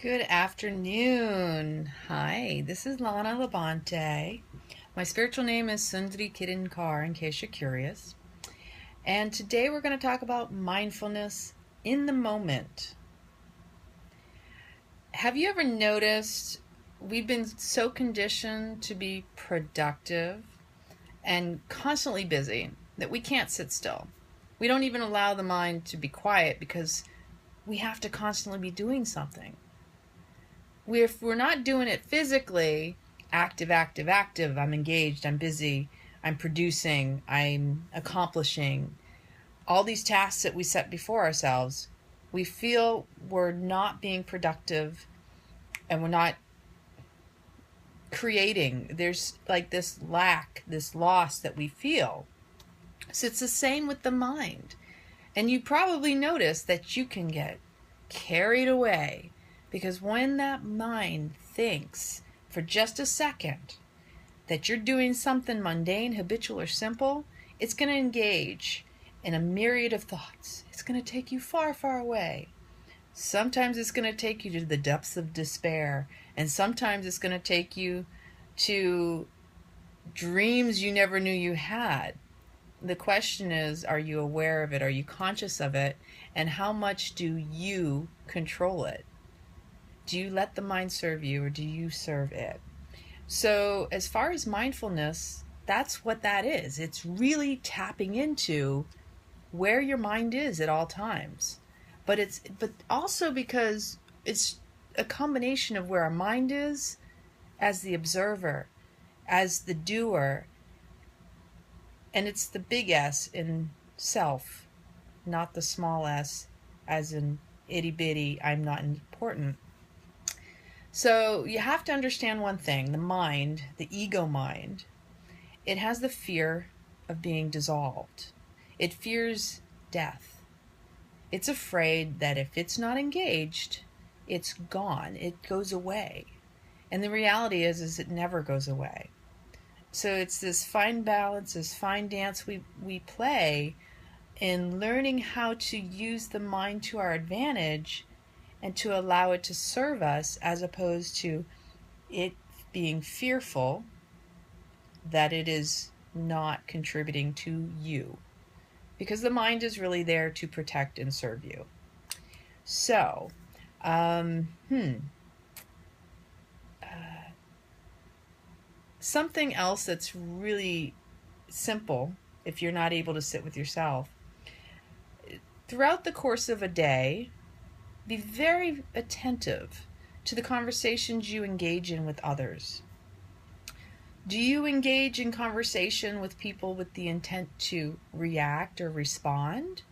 Good afternoon. Hi, this is Lana Labonte. My spiritual name is Sundri Kirinkar, in case you're curious. And today we're going to talk about mindfulness in the moment. Have you ever noticed we've been so conditioned to be productive and constantly busy that we can't sit still? We don't even allow the mind to be quiet because we have to constantly be doing something. If we're not doing it physically, active, I'm engaged, I'm busy, I'm producing, I'm accomplishing, all these tasks that we set before ourselves, we feel we're not being productive and we're not creating. There's like this lack, this loss that we feel. So it's the same with the mind. And you probably notice that you can get carried away. Because when that mind thinks for just a second that you're doing something mundane, habitual, or simple, it's going to engage in a myriad of thoughts. It's going to take you far, far away. Sometimes it's going to take you to the depths of despair, and sometimes it's going to take you to dreams you never knew you had. The question is, are you aware of it? Are you conscious of it? And how much do you control it? Do you let the mind serve you, or do you serve it? So as far as mindfulness, that's what that is. It's really tapping into where your mind is at all times. But also because it's a combination of where our mind is as the observer, as the doer, and it's the big S in self, not the small s as in itty bitty, I'm not important. So you have to understand one thing. The mind, the ego mind, it has the fear of being dissolved. It fears death. It's afraid that if it's not engaged, it's gone. It goes away. And the reality is it never goes away. So it's this fine balance, this fine dance we play in learning how to use the mind to our advantage and to allow it to serve us, as opposed to it being fearful that it is not contributing to you. Because the mind is really there to protect and serve you. So, something else that's really simple, if you're not able to sit with yourself, throughout the course of a day, be very attentive to the conversations you engage in with others. Do you engage in conversation with people with the intent to react or respond?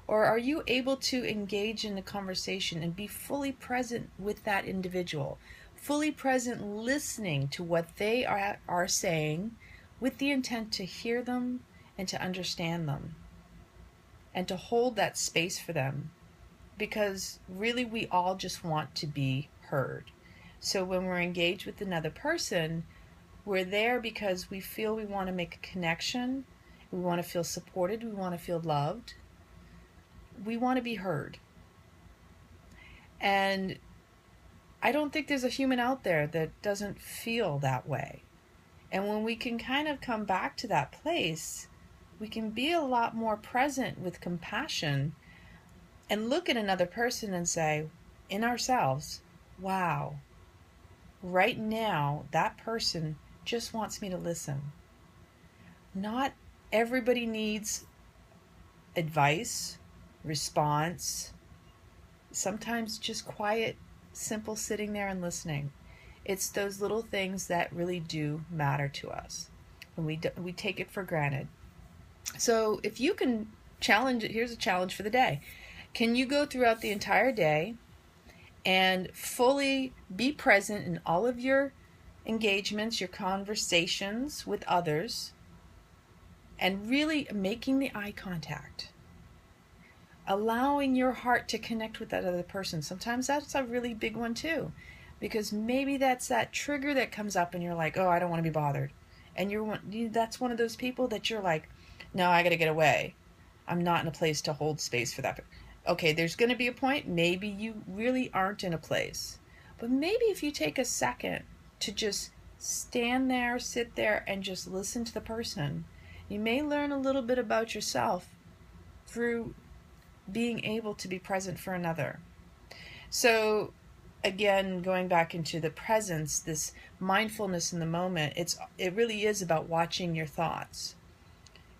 Or are you able to engage in the conversation and be fully present with that individual, fully present listening to what they are saying with the intent to hear them and to understand them and to hold that space for them? Because really we all just want to be heard. So when we're engaged with another person, we're there because we feel we want to make a connection, we want to feel supported, we want to feel loved, we want to be heard. And I don't think there's a human out there that doesn't feel that way. And when we can kind of come back to that place, we can be a lot more present with compassion and look at another person and say, in ourselves, wow, right now that person just wants me to listen. Not everybody needs advice, response, sometimes just quiet, simple sitting there and listening. It's those little things that really do matter to us, and we take it for granted. So if you can challenge it, here's a challenge for the day. Can you go throughout the entire day and fully be present in all of your engagements, your conversations with others, and really making the eye contact, allowing your heart to connect with that other person? Sometimes that's a really big one too, because maybe that's that trigger that comes up and you're like, oh, I don't want to be bothered. And that's one of those people that you're like, no, I got to get away. I'm not in a place to hold space for that. Okay, there's going to be a point, maybe you really aren't in a place. But maybe if you take a second to just stand there, sit there, and just listen to the person, you may learn a little bit about yourself through being able to be present for another. So again, going back into the presence, this mindfulness in the moment, it really is about watching your thoughts.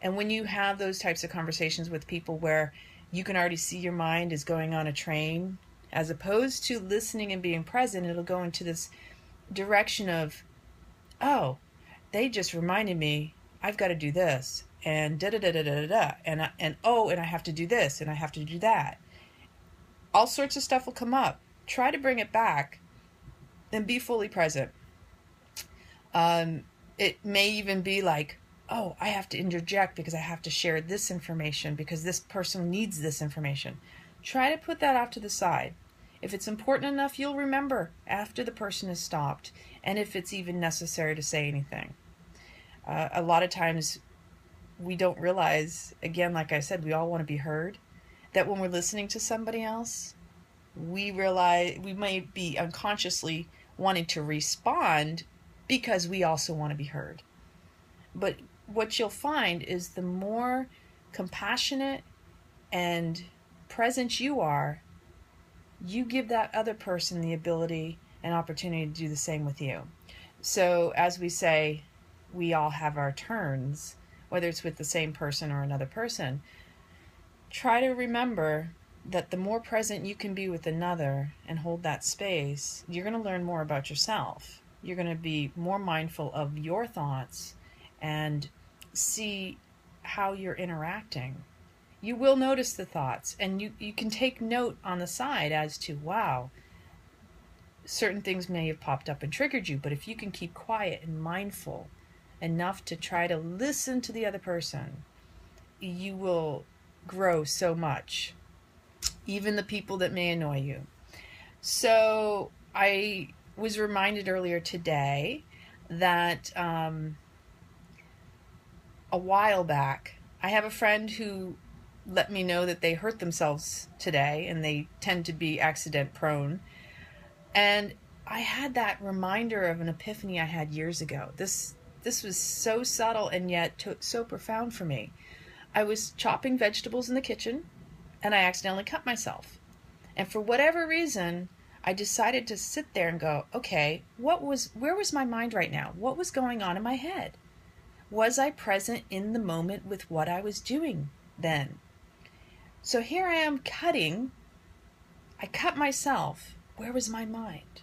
And when you have those types of conversations with people where you can already see your mind is going on a train, as opposed to listening and being present, it'll go into this direction of, oh, they just reminded me I've got to do this, and da da da da da da, and I have to do this, and I have to do that. All sorts of stuff will come up. Try to bring it back and be fully present. It may even be like, oh, I have to interject because I have to share this information because this person needs this information. Try to put that off to the side. If it's important enough, you'll remember after the person has stopped, and if it's even necessary to say anything. A lot of times we don't realize, again, like I said, we all want to be heard, that when we're listening to somebody else, we realize we may be unconsciously wanting to respond because we also want to be heard. But what you'll find is the more compassionate and present you are, you give that other person the ability and opportunity to do the same with you. So as we say, we all have our turns, whether it's with the same person or another person. Try to remember that the more present you can be with another and hold that space, you're going to learn more about yourself. You're going to be more mindful of your thoughts and see how you're interacting. You will notice the thoughts, and you can take note on the side as to, wow, certain things may have popped up and triggered you, but if you can keep quiet and mindful enough to try to listen to the other person, you will grow so much, even the people that may annoy you. So I was reminded earlier today that a while back, I have a friend who let me know that they hurt themselves today, and they tend to be accident prone. And I had that reminder of an epiphany I had years ago. This was so subtle and yet so profound for me. I was chopping vegetables in the kitchen, and I accidentally cut myself. And for whatever reason, I decided to sit there and go, okay, where was my mind right now? What was going on in my head? Was I present in the moment with what I was doing then? So here I am cutting. I cut myself. Where was my mind?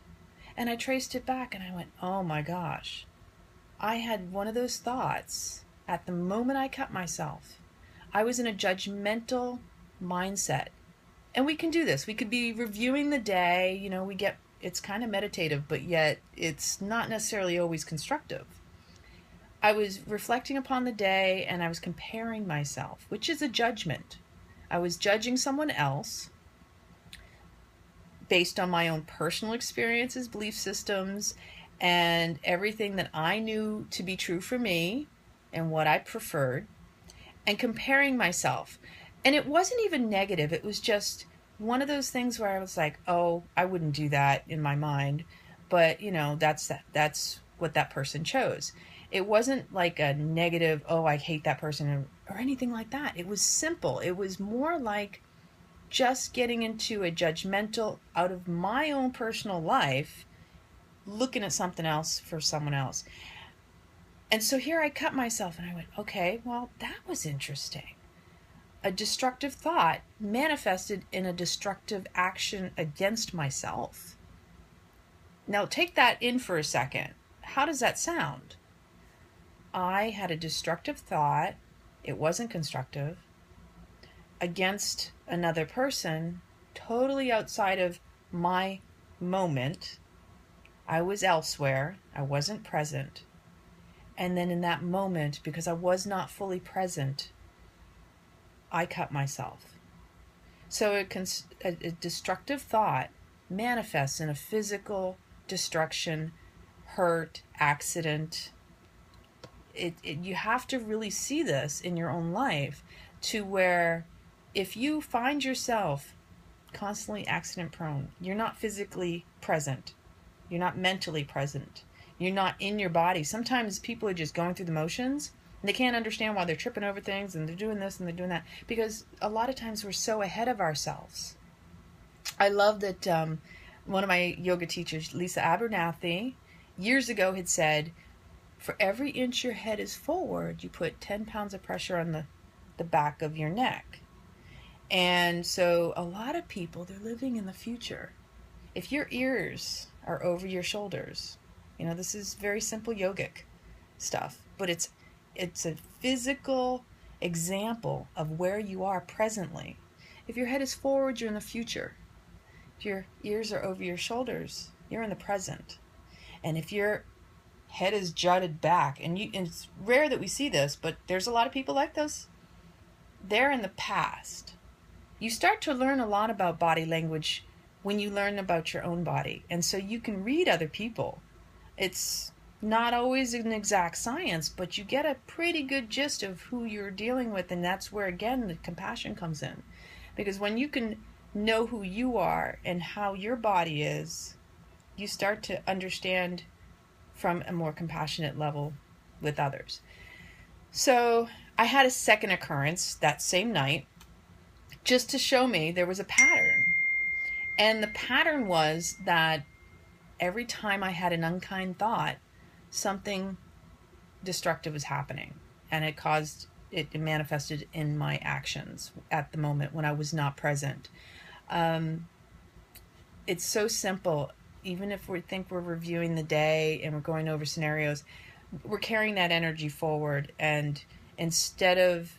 And I traced it back and I went, oh my gosh. I had one of those thoughts at the moment I cut myself. I was in a judgmental mindset. And we can do this. We could be reviewing the day. It's kind of meditative, but yet it's not necessarily always constructive. I was reflecting upon the day and I was comparing myself, which is a judgment. I was judging someone else based on my own personal experiences, belief systems, and everything that I knew to be true for me and what I preferred, and comparing myself. And it wasn't even negative. It was just one of those things where I was like, oh, I wouldn't do that in my mind. But, that's what that person chose. It wasn't like a negative, oh, I hate that person or anything like that. It was simple. It was more like just getting into a judgmental, out of my own personal life, looking at something else for someone else. And so here I cut myself and I went, okay, well, that was interesting. A destructive thought manifested in a destructive action against myself. Now take that in for a second. How does that sound? I had a destructive thought, it wasn't constructive, against another person, totally outside of my moment. I was elsewhere, I wasn't present. And then in that moment, because I was not fully present, I cut myself. So a destructive thought manifests in a physical destruction, hurt, accident. You have to really see this in your own life, to where if you find yourself constantly accident prone, you're not physically present, You're not mentally present. You're not in your body. Sometimes people are just going through the motions and they can't understand why they're tripping over things and they're doing this and they're doing that, because a lot of times we're so ahead of ourselves. I love that one of my yoga teachers, Lisa Abernathy, years ago had said, for every inch your head is forward, you put 10 pounds of pressure on the back of your neck. And so a lot of people, they're living in the future. If your ears are over your shoulders, this is very simple yogic stuff, but it's a physical example of where you are presently. If your head is forward, you're in the future. If your ears are over your shoulders, you're in the present. And if your head is jutted back, and it's rare that we see this, but there's a lot of people like this, they're in the past. You start to learn a lot about body language when you learn about your own body. And so you can read other people. It's not always an exact science, but you get a pretty good gist of who you're dealing with. And that's where, again, the compassion comes in. Because when you can know who you are and how your body is, you start to understand from a more compassionate level with others. So I had a second occurrence that same night, just to show me there was a pattern. And the pattern was that every time I had an unkind thought, something destructive was happening. And it manifested in my actions at the moment when I was not present. It's so simple. Even if we think we're reviewing the day and we're going over scenarios, we're carrying that energy forward. And instead of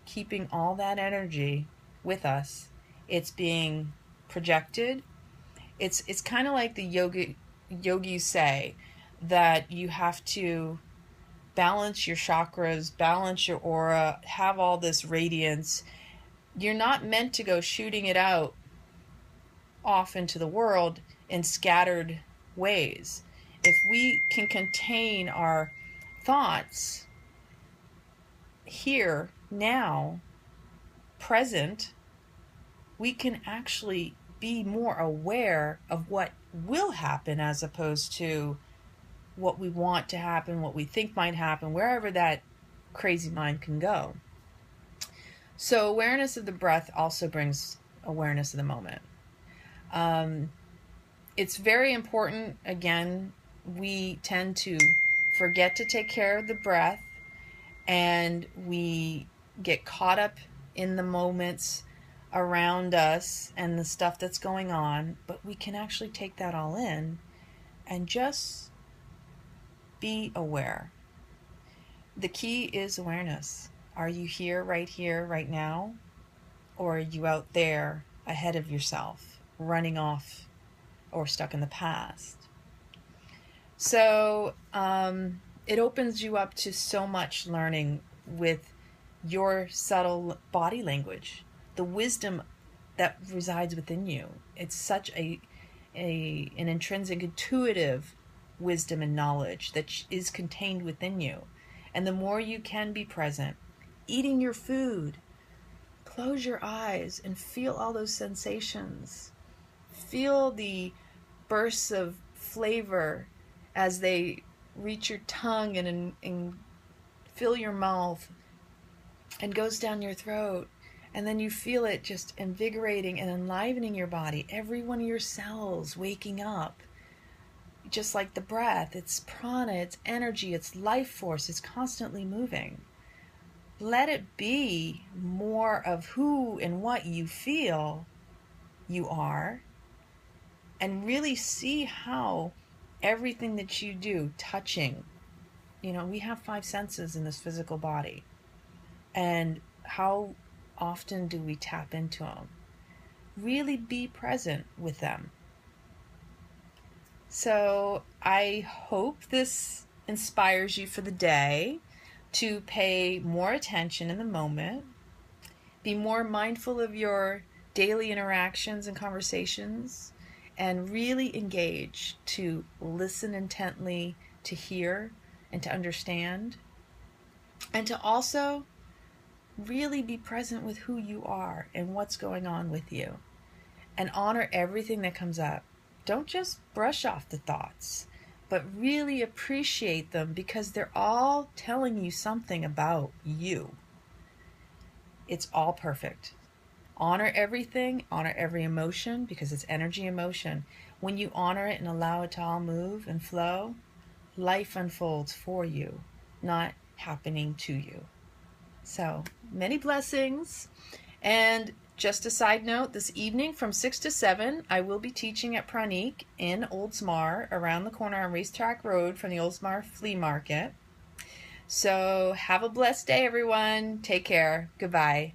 keeping all that energy with us, it's being projected. It's kind of like the yogis say that you have to balance your chakras, balance your aura, have all this radiance. You're not meant to go shooting it out off into the world in scattered ways. If we can contain our thoughts here, now, present, we can actually be more aware of what will happen as opposed to what we want to happen, what we think might happen, wherever that crazy mind can go. So awareness of the breath also brings awareness of the moment. It's very important. Again, we tend to forget to take care of the breath, and we get caught up in the moments around us and the stuff that's going on, but we can actually take that all in and just be aware. The key is awareness. Are you here, right now? Or are you out there ahead of yourself, running off or stuck in the past? So it opens you up to so much learning with your subtle body language, the wisdom that resides within you. It's such an intrinsic, intuitive wisdom and knowledge that is contained within you. And the more you can be present, eating your food, close your eyes and feel all those sensations. Feel the bursts of flavor as they reach your tongue and fill your mouth and goes down your throat. And then you feel it just invigorating and enlivening your body. Every one of your cells waking up. Just like the breath, it's prana, it's energy, it's life force, it's constantly moving. Let it be more of who and what you feel you are, and really see how everything that you do, touching, we have 5 senses in this physical body, and how often do we tap into them? Really be present with them. So I hope this inspires you for the day to pay more attention in the moment, be more mindful of your daily interactions and conversations, and really engage to listen intently, to hear and to understand, and to also really be present with who you are and what's going on with you, and honor everything that comes up. don't just brush off the thoughts, but really appreciate them, because they're all telling you something about you. It's all perfect. Honor everything, honor every emotion, because it's energy emotion. When you honor it and allow it to all move and flow, life unfolds for you, not happening to you. So, many blessings. And just a side note, this evening from 6 to 7, I will be teaching at Pranik in Oldsmar, around the corner on Racetrack Road from the Oldsmar Flea Market. So have a blessed day, everyone. Take care. Goodbye.